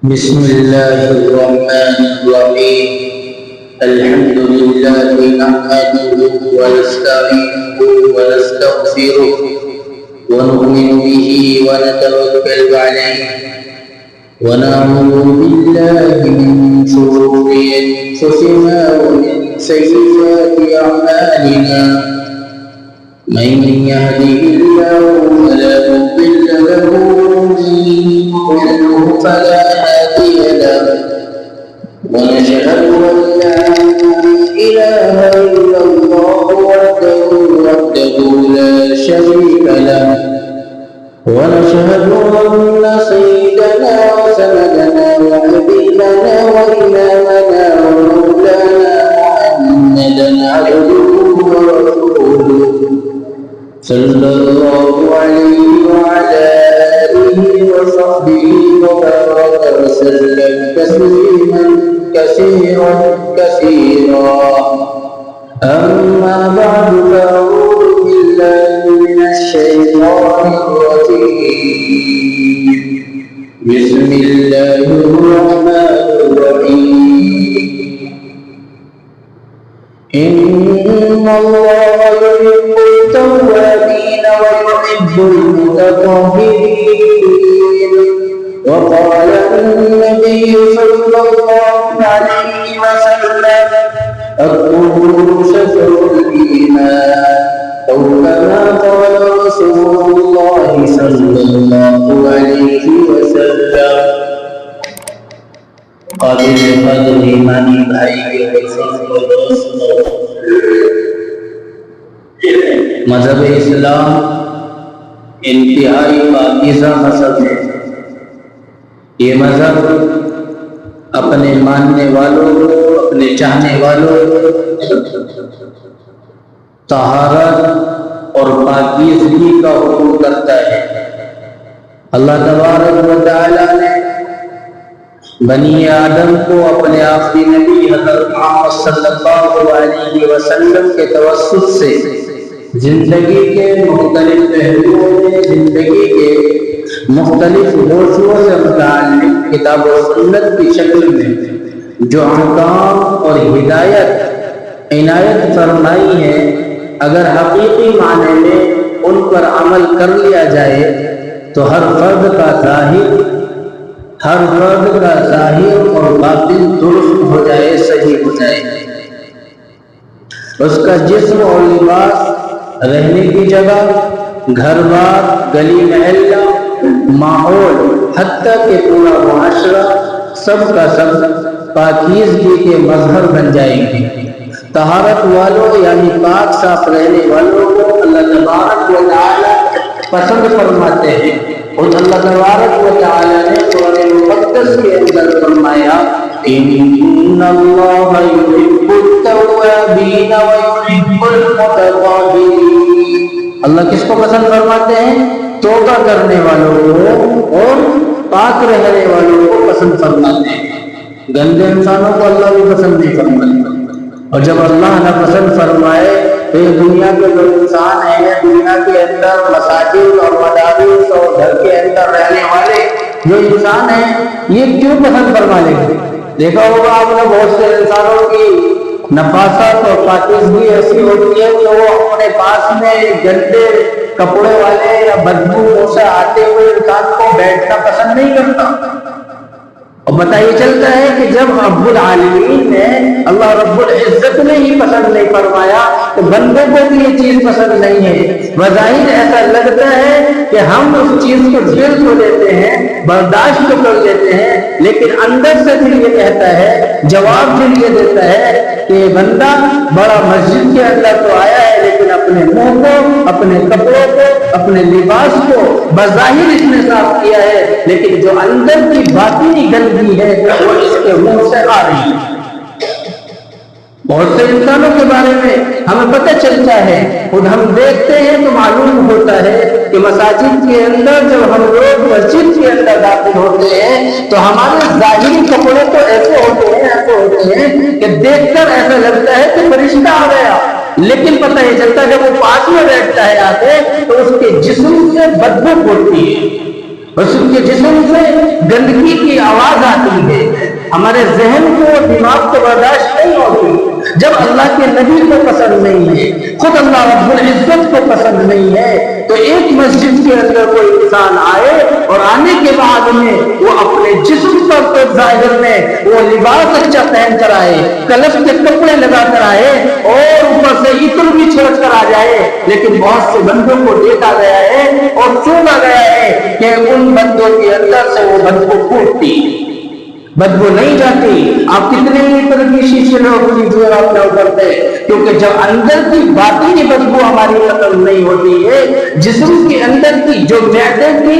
بسم الله الرحمن الرحيم. الحمد لله نحمده ونستعينه ونستغفره ونؤمن به ونتوكل عليه ونعوذ بالله من شرور أنفسنا ومن سيئات أعمالنا. من يهده الله فلا مضل له ومن يضلل فلا هادي له. ونشهد أن لا إله إلا الله وحده لا شريك له. ونشهد أن سيدنا وسندنا وحبيبنا وإمامنا ومولانا محمدا عبده ورسوله صلى الله عليه وعلى آله وصحبه وبارك وسلم تسليما كثيرا كثيرا. أما بعد فأعوذ بالله من الشيطان الرجيم. بسم الله الرحمن الرحيم. إن الله يحب التوابين ويحب المتطهرين. وقال النبي صلى الله عليه وسلم: الطهور شطر الإيمان، أو كما قال رسول الله صلى الله عليه وسلم. قابل قدر ایمانی بھائی کے مذہب اسلام انتہائی پاکیزہ مذہب ہے. یہ مذہب اپنے ماننے والوں کو، اپنے چاہنے والوں کو طہارت اور پاکیزگی کا حکم کرتا ہے. اللہ تبارک و تعالی نے بنی آدم کو اپنے آخری نبی حضرت محمد صلی اللہ علیہ وسلم کے توسط سے زندگی کے مختلف پہلوؤں میں، زندگی کے مختلف موضوعوں سے متعلق کتاب و سنت کی شکل میں جو احکام اور ہدایت عنایت فرمائی ہے، اگر حقیقی معنی میں ان پر عمل کر لیا جائے تو ہر فرد کا ظاہر اور باطن درست ہو جائے، صحیح ہو جائے. اس کا جسم اور لباس، رہنے کی جگہ، گھر بار، گلی محلہ، ماحول، حتیٰ کہ پورا معاشرہ سب کا سب پاکیزگی کے مظہر بن جائیں گے. طہارت والوں یعنی پاک صاف رہنے والوں کو اللہ تبارک و تعالی پسند فرماتے ہیں. اور اللہ تبارک و تعالی نے قرآن مقدس کے اندر فرمایا: ان اللہ یحب التوابین ویحب المتطہرین. اللہ کس کو پسند فرماتے ہیں؟ توبہ کرنے والوں کو اور پاک رہنے والوں کو پسند فرماتے ہیں. گندے انسانوں کو اللہ بھی پسند نہیں فرماتے. اور جب اللہ نہ پسند فرمائے تو یہ دنیا کے جو انسان ہیں، دنیا کے اندر مساجد اور مدارس اور گھر کے اندر رہنے والے جو انسان ہیں، یہ کیوں پسند فرما لیں گے؟ دیکھا ہوگا آپ نے بہت سے انسانوں کی نفاست اور پاکیزگی ایسی ہوتی ہے کہ وہ اپنے پاس میں گندے کپڑے والے یا بدبو سے آتے ہوئے انسان کو بیٹھنا پسند نہیں کرتا. اور پتہ یہ چلتا ہے کہ جب رب العالمین نے، اللہ رب العزت نے ہی پسند نہیں فرمایا تو بندوں کو بھی یہ چیز پسند نہیں ہے. بظاہر ایسا لگتا ہے کہ ہم اس چیز کو جھیل تو لیتے ہیں، برداشت تو کر لیتے ہیں، لیکن اندر سے دل یہ کہتا ہے، جواب دل یہ دیتا ہے کہ یہ بندہ بڑا مسجد کے اندر تو آیا ہے، لیکن اپنے منہ کو، اپنے کپڑوں کو، اپنے لباس کو بظاہر اس نے صاف کیا ہے، لیکن جو اندر کی باطنی گندگی ہے وہ اس کے منہ سے آ رہی ہے. بہت سے انسانوں کے بارے میں ہمیں پتہ چلتا ہے، خود ہم دیکھتے ہیں تو معلوم ہوتا ہے کہ مساجد کے اندر جب ہم لوگ مسجد کے اندر داخل ہوتے ہیں تو ہمارے ظاہری کپڑے تو ایسے ہوتے ہیں کہ دیکھ کر ایسا لگتا ہے کہ فرشتہ آ گیا. لیکن پتہ یہ چلتا جب وہ پاس پاس میں بیٹھتا ہے آتے تو اس کے جسم سے بدبو پھوٹتی ہے، اس کے جسم سے گندگی کی آواز آتی ہے، ہمارے ذہن کو دماغ کو برداشت نہیں ہوتی۔ جب اللہ کے نبی کو پسند نہیں ہے، خود اللہ رب العزت کو پسند نہیں ہے، تو ایک مسجد کے اندر کوئی انسان آئے اور آنے کے بعد میں وہ اپنے جسم پر تو ظاہر میں وہ لباس اچھا پہن کر آئے، کلف کے کپڑے لگا کر آئے اور اوپر سے عطر بھی چھڑک کر آ جائے، لیکن بہت سے بندوں کو دیکھا گیا ہے اور سنا گیا ہے کہ ان بندوں کے اندر سے وہ بدبو پھوٹتی، بدبو نہیں جاتی۔ آپ کتنے لیٹر کی شیشے روک لیجیے اپنے اوپر پہ، کیونکہ جب اندر کی باطنی بدبو ہماری ختم نہیں ہوتی ہے، جسم کے اندر کی جو معدے کی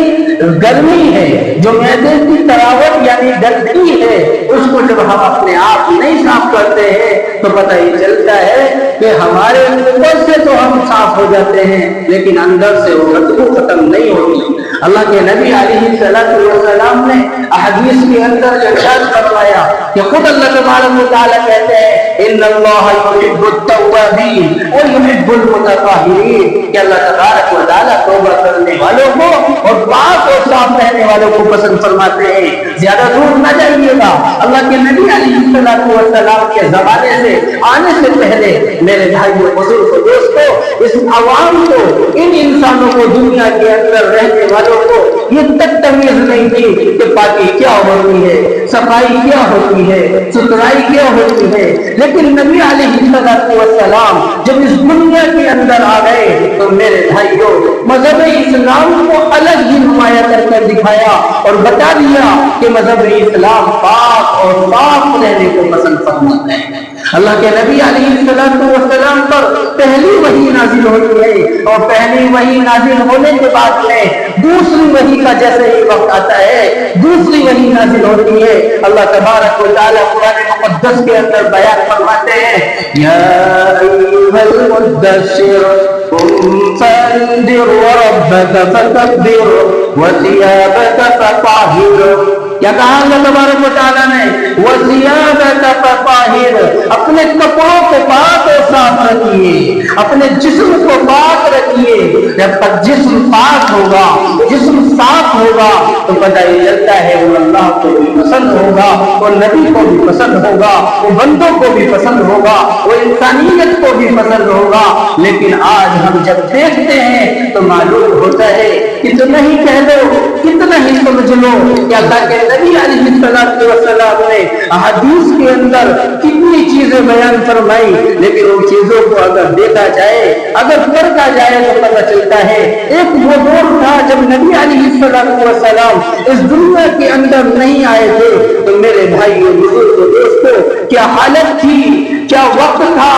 گرمی ہے، جو معدے کی تراوٹ یعنی گندگی ہے، اس کو جب ہم اپنے آپ نہیں صاف کرتے ہیں تو پتہ ہی چلتا ہے کہ ہمارے اوپر سے تو ہم صاف ہو جاتے ہیں لیکن اندر سے وہ بدبو ختم نہیں ہوتی۔ اللہ کے نبی علیہ السلام نے احادیث کے اندر ارشاد فرمایا کہ خود اللہ تبارک و تعالیٰ کہتے ہیں ان اللہ یحب التوابین ویحب المتطہرین، کہ اللہ تبارک و تعالیٰ توبہ کرنے والوں کو اور پاک اور صاف رہنے والوں کو پسند فرماتے ہیں۔ زیادہ دور نہ جائیے گا، اللہ کے نبی علیہ السلام کے زمانے سے آنے سے پہلے میرے بھائیوں بزرگ دوستوں، اس عوام کو، ان انسانوں کو، دنیا کے اندر رہنے والوں کو یہ تک تمیز نہیں تھی کہ پاکی کیا ہوتی ہے، صفائی کیا ہوتی ہے، ستھرائی کیا ہوتی ہے، لیکن نبی علیہ السلام جب اس دنیا کے اندر آ گئے تو میرے بھائیوں مذہب اسلام کو الگ ہی نمایاں کر کے دکھایا اور بتا دیا کہ مذہب اسلام پاک اور صاف رہنے کو پسند فرماتا ہے۔ اللہ کے نبی علیہ السلام پر پہلی وحی نازل ہوئی ہے اور پہلی وحی نازل ہونے کے بعد میں دوسری وحی کا جیسے ہی وقت آتا ہے دوسری وحی نازل ہوتی ہے۔ اللہ تبارک و تعالیٰ قرآن مقدس کے اندر بیان فرماتے ہیں یا ایھا المدثر قم فانذر وربک فکبر وثیابک فطہر۔ کیا کہا اللہ تبارک و تعالیٰ نے؟ وَثِيَابَكَ فَطَهِّرْ، اپنے کپڑوں کو پاک اور صاف رکھیے، اپنے جسم کو پاک رکھیے۔ جب تک جسم پاک ہوگا، جسم صاف ہوگا تو پتہ ہی چلتا ہے وہ اللہ کو بھی پسند ہوگا، وہ نبی کو بھی پسند ہوگا، وہ بندوں کو بھی پسند ہوگا، وہ انسانیت کو بھی پسند ہوگا۔ لیکن آج ہم جب دیکھتے ہیں تو معلوم ہوتا ہے کتنا ہی کہہ لو، کتنا ہی سمجھ لو کہ اللہ کے نبی علیہ السلام نے احادیث کے اندر کتنی چیزیں بیان فرمائی، لیکن ان چیزوں کو اگر دیکھا جائے، اگر پرکھا جائے تو پتہ چلتا ہے ایک وہ دور تھا جب نبی علیہ السلام اس دنیا کے اندر نہیں آئے تھے تو میرے بھائیوں بزرگوں دوستوں کیا حالت تھی، کیا وقت تھا،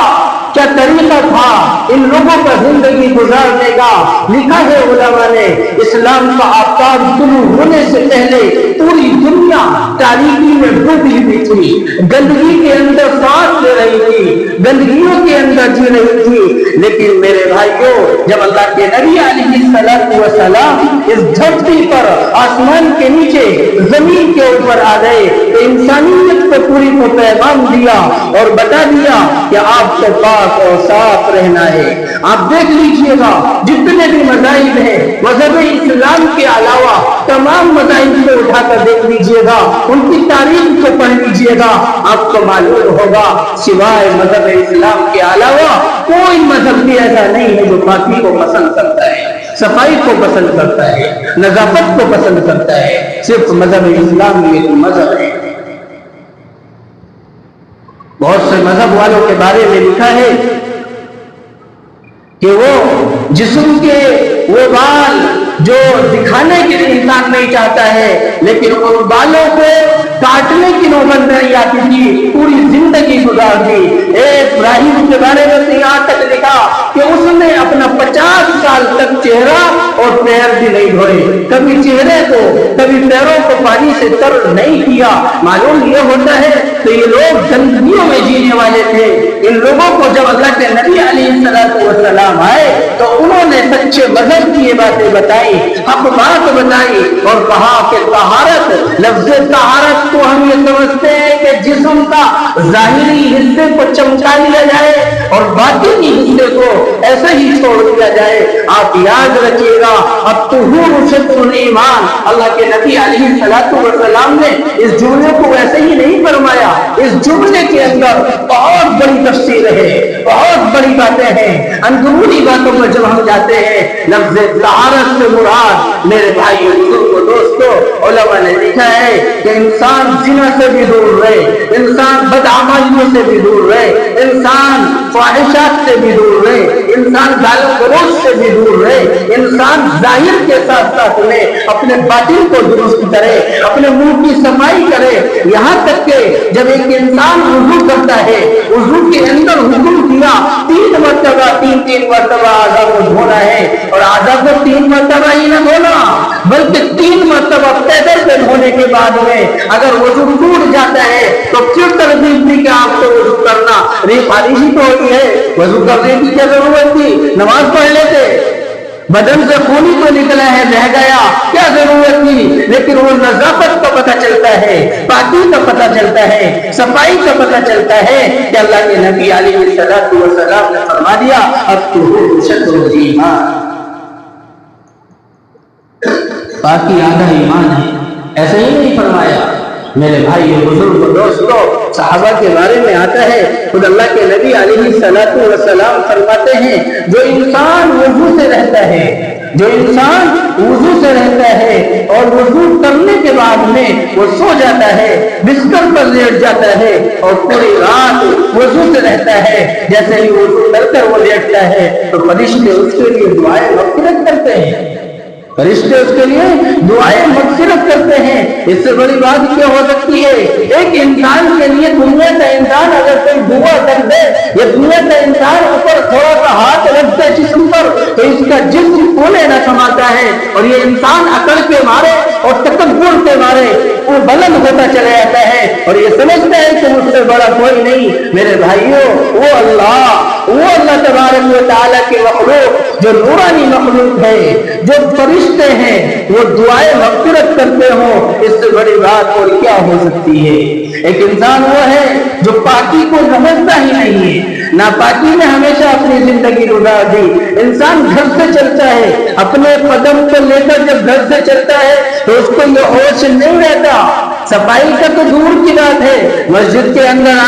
کیا طریقہ تھا ان لوگوں کا زندگی گزارنے کا۔ لکھا ہے علماء نے اسلام کا آفتاب طلوع ہونے سے پہلے پوری دنیا تاریکی میں ڈوبی ہوئی تھی، گندگی کے اندر سانس لے رہی تھی، گندگیوں کے اندر جی رہی تھی، لیکن میرے بھائیوں جب اللہ کے نبی علیہ السلام اس دھرتی پر آسمان کے نیچے زمین کے اوپر آ گئے تو انسانیت کو پوری کو پیغام دیا اور بتا دیا کہ آپ کو پاک اور صاف رہنا ہے۔ آپ دیکھ لیجئے گا جتنے بھی مذاہب ہیں مذہب اسلام کے علاوہ تمام مذاہب کو اٹھا کر دیکھ لیجئے گا، ان کی تاریخ کو پڑھ لیجئے گا، آپ کو معلوم ہوگا سوائے مذہب اسلام کے علاوہ کوئی مذہب بھی ایسا نہیں ہے جو پاکی کو پسند کرتا ہے، صفائی کو پسند کرتا ہے، نظافت کو پسند کرتا ہے۔ صرف مذہب اسلام ایک مذہب ہے۔ بہت سے مذہب والوں کے بارے میں لکھا ہے کہ وہ جسم کے وہ بال جو دکھانے کے لیے انسان نہیں چاہتا ہے لیکن ان بالوں کو کاٹنے کی نوبت نہیں آتی تھی، پوری زندگی گزار دی۔ ایک ابراہیم کے بارے میں یہاں تک لکھا کہ اس نے اپنا 50 سال تک چہرہ اور پیر بھی نہیں دھوئے، کبھی چہرے کو کبھی پیروں کو پانی سے تر نہیں کیا۔ معلوم یہ ہوتا ہے کہ یہ لوگ گندگیوں میں جینے والے تھے۔ ان لوگوں کو جب اللہ کے نبی علیہ السلام آئے تو انہوں نے سچے مذہب کی یہ باتیں بتائی، حق بات بتائی اور کہا کہ طہارت، لفظ طہارت کو ہم یہ سمجھتے ہیں کہ جسم کا ظاہری حصے کو چمکا لیا جائے اور باطنی حصے کو ایسے ہی چھوڑ دیا جائے۔ آپ یاد رکھیے گا، الطہور شطر الایمان، اللہ کے نبی علیہ السلام نے اس جملے کو ویسے ہی نہیں فرمایا، اس جملے کے اندر بہت بڑی تفسیر ہے، بہت بڑی باتیں ہیں۔ اندرونی باتوں میں جب ہم جاتے ہیں، لفظ طہارت سے مراد میرے بھائیوں بزرگوں دوستوں، علماء نے لکھا ہے کہ انسان زنا سے بھی دور رہے، انسان بدعمالیوں سے بھی دور رہے، انسان فواحشات سے بھی دور رہے، انسان گال و گلوچ سے بھی دور رہے، انسان ظاہر کے ساتھ ساتھ میں اپنے باطن کو درست کرے، اپنے منہ کی صفائی کرے۔ یہاں تک کہ جب ایک انسان وضو کرتا ہے، وضو کے اندر حکم دیا 3 مرتبہ 3 مرتبہ اعضاء کو دھونا ہے، اور اعضاء کو 3 مرتبہ ہی نہ دھونا بلکہ 3 مرتبہ پیدل سے دھونے کے بعد میں اگر وضو ٹوٹ جاتا ہے تو پھر ترغیب دی کہ آپ کو وضو کرنا ریفاری ہی تو ہوتی ہے، وضو کرنے کی کیا ضرورت تھی، نماز پڑھ لیتے، بدن سے خون ہی تو نکلا ہے، رہ گیا، کیا ضرورت تھی؟ لیکن وہ نظافت کا پتہ چلتا ہے، پاکی کا پتہ چلتا ہے، صفائی کا پتہ چلتا ہے کہ اللہ کے نبی علیہ السلام نے فرما دیا الطہور شطر الایمان، پاکی آدھا ایمان ہے۔ ایسے ہی نہیں فرمایا میرے بھائی بزرگ دوستوں، صحابہ کے بارے میں آتا ہے، خود اللہ کے نبی علیہ السلام فرماتے ہیں جو انسان وضو سے رہتا ہے، جو انسان وضو سے رہتا ہے اور وضو کرنے کے بعد میں وہ سو جاتا ہے، بستر پر لیٹ جاتا ہے اور پوری رات وضو سے رہتا ہے، جیسے ہی وضو کر کر وہ لیٹتا ہے تو فرشتے اس کے لیے دعائیں مغفرت کرتے ہیں، فرشتے اس کے لیے دعائیں مغفرت کرتے ہیں۔ اس سے بڑی بات کیا ہو سکتی ہے؟ ایک انسان کے لیے دنیا کا انسان اگر کوئی دعا کر دے، یا دنیا کا انسان اوپر تھوڑا سا ہاتھ رکھ دے جسم پر تو اس کا جسم کونے نہ سماتا ہے، اور یہ انسان عقل کے مارے اور تکبر کے مارے وہ بلند ہوتا چلا جاتا ہے اور یہ سمجھتا ہے کہ مجھ سے بڑا کوئی نہیں۔ میرے بھائیوں، وہ اللہ تبارک و تعالیٰ کے مخلوق جو نورانی مخلوق ہے، جو فرشتے ہیں، وہ دعائیں مغفرت کرتے ہوں، اس سے بڑی بات اور کیا ہو سکتی ہے؟ ایک انسان وہ ہے جو پاکی کو سمجھتا ہی نہیں ہے، ناپاکی میں ہمیشہ اپنی زندگی گزار دی۔ انسان گھر سے چلتا ہے، اپنے قدم کو لے کر جب گھر سے چلتا ہے تو اس کو یہ ہوش نہیں رہتا، صفائی کا تو دور کی بات ہے، مسجد کے اندر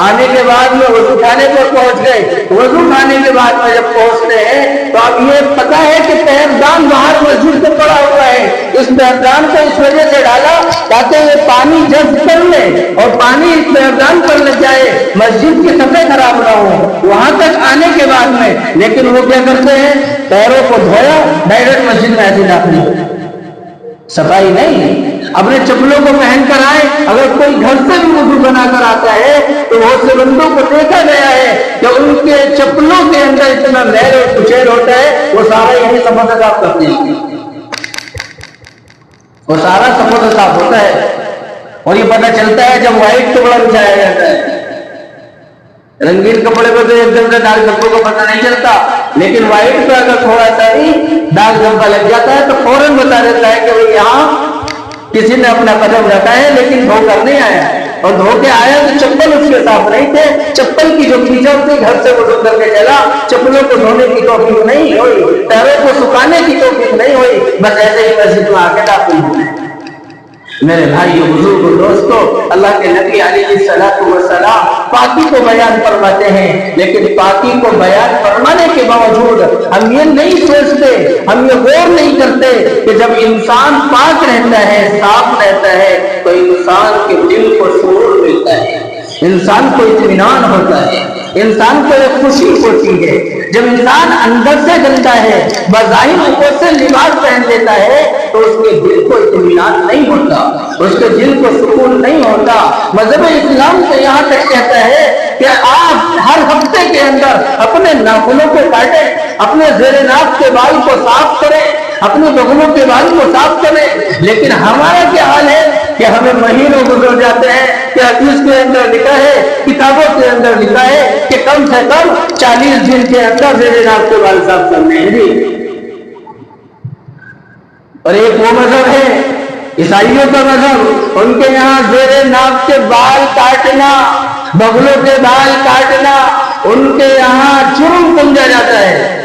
آنے کے بعد میں وضو خانے پر پہنچ گئے، وضو خانے کے بعد میں جب پہنچتے ہیں تو اب یہ پتا ہے کہ پیردان باہر مسجد سے پڑا ہوا ہے، اس پیردان کو اس وجہ سے ڈالا تاکہ یہ پانی جذب کر لے اور پانی اس پیردان پر لگ جائے، مسجد کی صفائی خراب نہ ہو۔ وہاں تک آنے کے بعد میں لیکن وہ کیا کرتے ہیں، پیروں کو دھویا ڈائریکٹ مسجد میں ایسے داخل ہو، صفائی نہیں۔ اپنے چپلوں کو پہن کر آئے، اگر کوئی گھر سے بھی وضو بنا کر آتا ہے تو بہت سے بندوں کو دیکھا گیا ہے کہ ان کے چپلوں کے اندر اتنا میل اور کچیل ہوتا ہے، وہ سارا یہی صفوں سے صاف کرتے ہیں، وہ سارا صفوں سے صاف ہوتا ہے، اور یہ پتہ چلتا ہے جب وائٹ ٹکڑا بچھایا جاتا ہے۔ رنگین کپڑے پہ تو ایک دم سے داغ دھبوں کو پتہ نہیں چلتا، لیکن وائٹ پہ اگر تھوڑا سا ہی داغ دھبا لگ جاتا ہے تو فوراً بتا دیتا ہے کہ بھئی یہاں کسی نے اپنا قدم رکھا ہے لیکن دھو کر نہیں آیا، اور دھو کے آیا تو چپل اس کے صاف نہیں تھے، چپل کی جو کیچڑ تھی گھر سے وضو کر کے چلا، چپلوں کو دھونے کی توفیق نہیں ہوئی، پیروں کو سکھانے کی توفیق نہیں ہوئی، بس ایسے ہی مسجد میں آ کے داخل ہوئے۔ میرے بھائیو بزرگوں دوستو، اللہ کے نبی علیہ السلام پاکی کو بیان فرماتے ہیں، لیکن پاکی کو بیان فرمانے کے باوجود ہم یہ نہیں سوچتے، ہم یہ غور نہیں کرتے کہ جب انسان پاک رہتا ہے، صاف رہتا ہے تو انسان کے دل کو سرور ملتا ہے، انسان کو اطمینان ہوتا ہے، انسان کو ایک خوشی ہوتی ہے۔ جب انسان اندر سے گندا ہے، بظاہر اوپر سے لباس پہن لیتا ہے تو اس کے دل کو اطمینان نہیں ہوتا، اس کے دل کو سکون نہیں ہوتا۔ مذہب اسلام سے یہاں تک کہتا ہے کہ آپ ہر ہفتے کے اندر اپنے ناخنوں کو کاٹیں، اپنے زیر ناک کے بال کو صاف کریں، اپنے بغلوں کے بال کو صاف کریں، لیکن ہمارا کیا حال ہے کہ ہمیں مہینوں گزر جاتے ہیں کہ حدیث کے اندر لکھا ہے، کتابوں کے اندر لکھا ہے کہ کم سے کم 40 دن کے اندر زیر ناف کے بال صاف کرنے ہیں جی۔ اور ایک وہ مذہب ہے عیسائیوں کا مذہب، ان کے یہاں زیر ناف کے بال کاٹنا، بغلوں کے بال کاٹنا ان کے یہاں جرم سمجھا جاتا ہے۔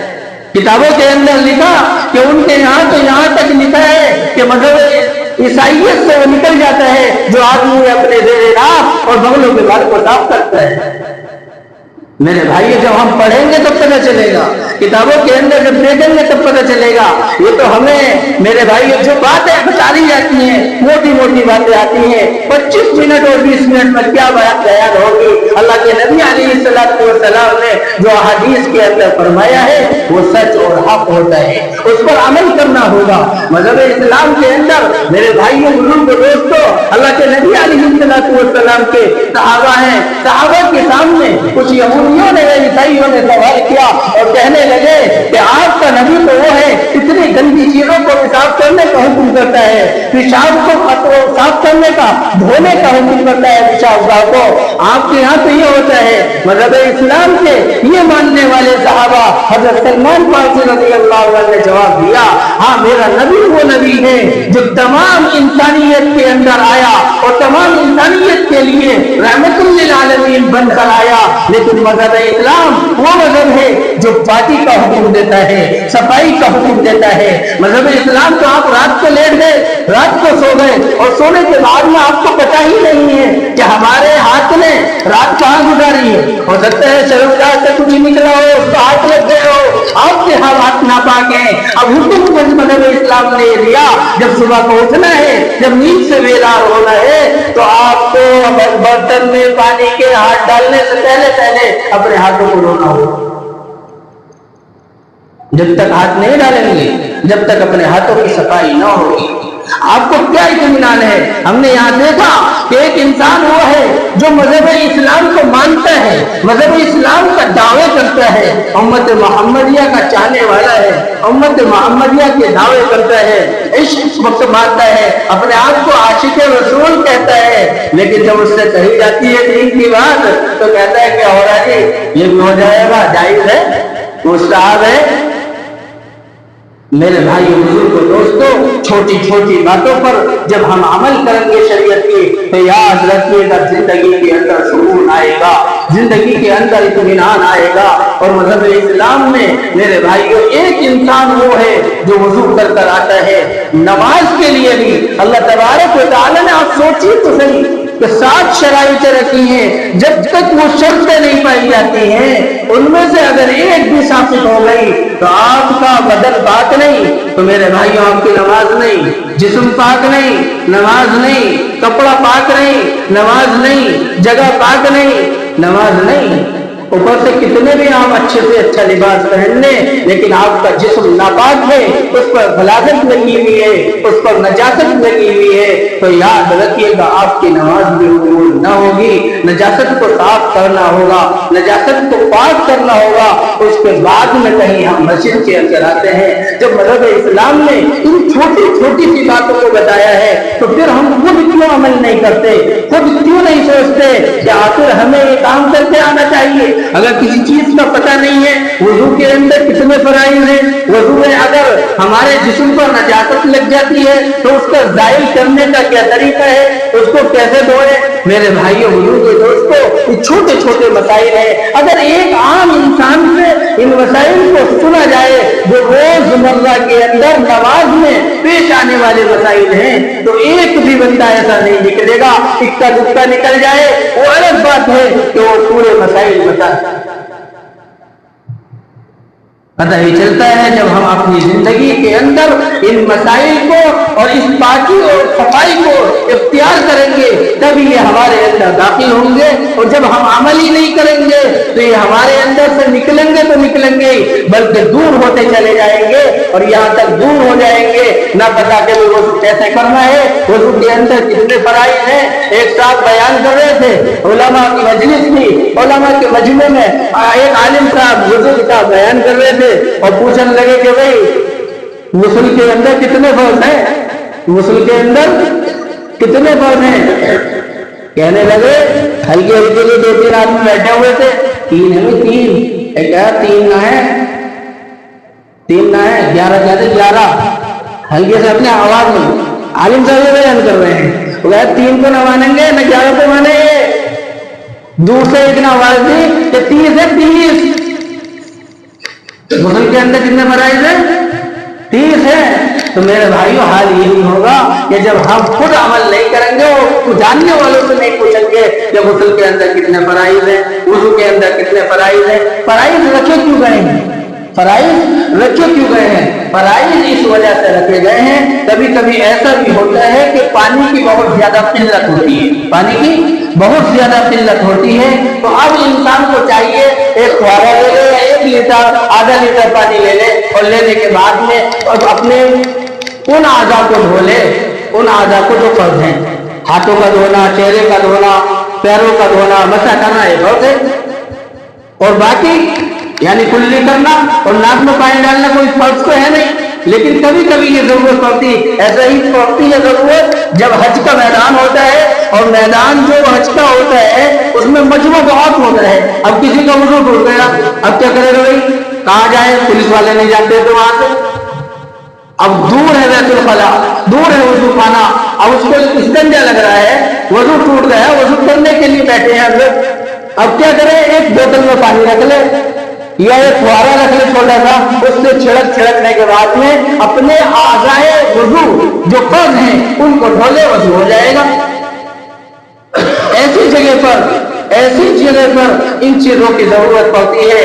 کتابوں کے اندر لکھا کہ ان کے یہاں تو یہاں تک لکھا ہے کہ مذہب عیسائیت سے وہ نکل جاتا ہے جو آدمی اپنے زیر ناف اور بغلوں کے بال کو صاف کرتا ہے۔ میرے بھائی جب ہم پڑھیں گے تب پتہ چلے گا، کتابوں کے اندر جب دیکھیں گے تب پتہ چلے گا۔ یہ تو ہمیں میرے بھائی جو باتیں بتائی جاتی ہیں، موٹی موٹی باتیں آتی ہیں، 25 منٹ اور 20 منٹ میں کیا بات بیان ہوگی۔ اللہ کے نبی علیہ السلام نے جو حدیث کے اندر فرمایا ہے وہ سچ اور حق ہوتا ہے، اس پر عمل کرنا ہوگا۔ مذہب اسلام کے اندر میرے بھائیوں بزرگ دوستوں، اللہ کے نبی علیہ السلام کے صحابہ ہیں، صحابہ کے سامنے کچھ یہودیوں نے عیسائیوں نے سوال کیا اور کہنے لگے کہ آپ کا نبی تو وہ ہے اتنی گندی چیزوں کو صاف کرنے کا حکم کرتا ہے، پیشاب کو صاف کرنے کا، دھونے کا حکم کرتا ہے پیشاب گاہ کو، آپ کے یہاں تو یہ ہوتا ہے۔ مذہب اسلام کے یہ ماننے والے صحابہ حضرت سلمان فارسی رضی اللہ عنہ نے جواب دیا، ہاں میرا نبی وہ نبی ہے جو تمام انسانیت کے اندر آیا اور تمام انسانیت کے لیے رحمت للعالمین بن کر آیا، لیکن مذہب اسلام وہ مذہب ہے جو پاکی کا حکم دیتا ہے، صفائی کا حکم دیتا ہے۔ مذہب اسلام تو آپ رات کو لیٹ گئے، رات کو سو گئے اور سونے کے بعد میں آپ کو پتہ ہی نہیں ہے کہ ہمارے ہاتھ نے رات کہاں گزاری ہے۔ ہو سکتا ہے شرمگاہ سے کچھ نکلا ہو، اس کو ہاتھ لگ گئے ہو، آپ کے ہاتھ ناپاک ہیں۔ اب حکم مذہب اسلام نے یہ دیا جب صبح کو اٹھنا ہے، جب نیند سے بیدار ہونا ہے تو آپ کو برتن میں پانی کے ہاتھ ڈالنے سے پہلے اپنے ہاتھوں کو دھونا ہوگا۔ جب تک ہاتھ نہیں ڈالیں گے، جب تک اپنے ہاتھوں کی صفائی نہ ہوگی، آپ کو کیا اطمینان ہے؟ ہم نے یہاں دیکھا کہ ایک انسان وہ ہے جو مذہب اسلام کو مانتا ہے، مذہب اسلام کا دعوے کرتا ہے، امت محمدیہ کا چاہنے والا ہے، امت محمدیہ کے دعوے کرتا ہے، عشق مانتا ہے، اپنے آپ کو عاشق رسول کہتا ہے، لیکن جب اس سے کہی جاتی ہے دین کی بات تو کہتا ہے کہ ہو رہا جی یہ بھی ہو جائے گا، جائز ہے، مستحب ہے۔ میرے بھائی بزرگ دوستوں، چھوٹی چھوٹی باتوں پر جب ہم عمل کریں گے شریعت کی تو یاد رکھیے گا زندگی کے اندر سکون آئے گا، زندگی کے اندر اطمینان آئے گا۔ اور مذہب اسلام میں میرے بھائیوں ایک انسان وہ ہے جو وضو کر کر آتا ہے، نماز کے لیے بھی اللہ تبارک و تعالی نے، آپ سوچیے تو صحیح کہ 7 شرائطیں رکھی ہیں، جب تک وہ شرطیں نہیں پائی جاتی ہیں ان میں سے اگر ایک بھی ثابت ہو گئی تو آپ کا بدن پاک نہیں، تو میرے بھائیوں آپ کی نماز نہیں، جسم پاک نہیں، نماز نہیں، کپڑا پاک نہیں، نماز نہیں، جگہ پاک نہیں، نماز نہیں۔ اوپر سے کتنے بھی آپ اچھے سے اچھا لباس پہن لیں لیکن آپ کا جسم ناپاک ہے، اس پر غلاظت لگی ہوئی ہے، اس پر نجاست لگی ہوئی ہے، تو یاد رکھیے گا آپ کی نماز بھی قبول نہ ہوگی۔ نجاست کو صاف کرنا ہوگا، نجاست کو پاک کرنا ہوگا، اس کے بعد میں کہیں ہم مسجد کے اندر آتے ہیں۔ جب مذہب اسلام نے ان چھوٹی چھوٹی سی باتوں کو بتایا ہے تو پھر ہم خود کیوں عمل نہیں کرتے، خود کیوں نہیں سوچتے کہ آخر ہمیں یہ کام کرتے آنا چاہیے۔ اگر کسی چیز کا پتہ نہیں ہے، وضو کے اندر کتنے فرائض ہیں، وضو میں اگر ہمارے جسم پر نجاست لگ جاتی ہے تو اس کا زائل کرنے کا کیا طریقہ ہے، اس کو کیسے دھوئیں۔ میرے بھائیوں بزرگوں دوستوں، یہ چھوٹے چھوٹے مسائل ہیں، اگر ایک عام انسان سے ان مسائل کو سنا جائے جو روز مرہ کے اندر نماز میں پیش آنے والے مسائل ہیں تو ایک بھی بندہ ایسا نہیں نکلے گا، اکا دکا نکل جائے وہ الگ بات ہے کہ وہ پورے مسائل بتا۔ پتہ ہی چلتا ہے جب ہم اپنی زندگی کے اندر ان مسائل کو اور اس پاکی اور صفائی کو اختیار کریں گے تب یہ ہمارے اندر داخل ہوں گے، اور جب ہم عمل ہی نہیں کریں گے تو یہ ہمارے اندر سے نکلیں گے تو نکلیں گے بلکہ دور ہوتے چلے جائیں گے اور یہاں تک دور ہو جائیں گے نہ پتا کہ وضو کیسے کرنا ہے، وضو کے اندر کتنے فرائض ہیں۔ ایک ساتھ بیان کر رہے تھے، علماء کی مجلس تھی، علماء کے مجمع میں ایک عالم صاحب وضو کا بیان کر رہے تھے اور پوچھنے لگے کہ بھئی غسل کے اندر کتنے فرض ہیں، غسل کے اندر کتنے فرض ہیں۔ کہنے لگے ہلکی ہلکی لیے 2-3 آدمی بیٹھے ہوئے تھے، 3 ہے 3، ایک کہا 3 نہ ہے 11 کہتے 11، ہلکے سے اپنے آواز میں عالم صاحب یہ بیان کر رہے ہیں، وہ کہا 3 کو نہ مانیں گے نہ 11 کو مانیں گے۔ دور سے اتنا آواز دی کہ 30 ہے 30۔ غسل کے اندر کتنے فرائض ہیں؟ 30 ہے۔ تو میرے بھائیو حال یہی ہوگا کہ جب ہم خود عمل نہیں کریں گے اور جاننے والوں سے نہیں پوچھیں گے کہ غسل کے اندر کتنے فرائض ہیں، وضو کے اندر کتنے فرائض ہیں۔ فرائض رکھے کیوں گئے ہیں؟ فرائض رکھے کیوں گئے ہیں؟ فرائض اس وجہ سے رکھے گئے ہیں، کبھی کبھی ایسا بھی ہوتا ہے کہ پانی کی بہت زیادہ قلت ہوتی ہے، پانی کی بہت زیادہ قلت ہوتی ہے، تو اب انسان کو چاہیے ایک فوارہ لے لے یا 1 لیٹر آدھا لیٹر پانی لے لے، اور لینے کے بعد میں اپنے ان اعضاء کو دھو لے، ان اعضاء کو جو فرض ہیں، ہاتھوں کا دھونا، چہرے کا دھونا، پیروں کا دھونا، مسح کرنا یہ فرض ہے، اور باقی یعنی کلی کرنا اور ناک میں پانی ڈالنا کوئی فرض تو ہے نہیں، لیکن کبھی کبھی یہ ضرورت پڑتی، ایسا ہی پڑتی ہے ضرورت جب حج کا میدان ہوتا ہے، اور میدان جو حج کا ہوتا ہے اس میں مجمع بہت ہوتا ہے، اب کسی کا وضو ٹوٹ گیا، اب کیا کرے گا بھائی؟ کہاں جائے؟ پولیس والے نہیں جانتے تو وہاں سے، اب دور ہے بیت الخلا، دور ہے وضو خانہ، اب اس کو استنجا لگ رہا ہے، وضو ٹوٹ گیا، وضو کرنے کے لیے بیٹھے ہیں اندر، اب کیا کرے؟ ایک بوتل میں پانی رکھ لے یا ایک فوارہ رکھ لے چھوٹا سا، اس سے چھڑکنے کے بعد میں اپنے اعضائے وضو جو فرض ہیں ان کو دھو لے، وضو ہو جائے گا۔ ایسی جگہ پر ان چیزوں کی ضرورت پڑتی ہے۔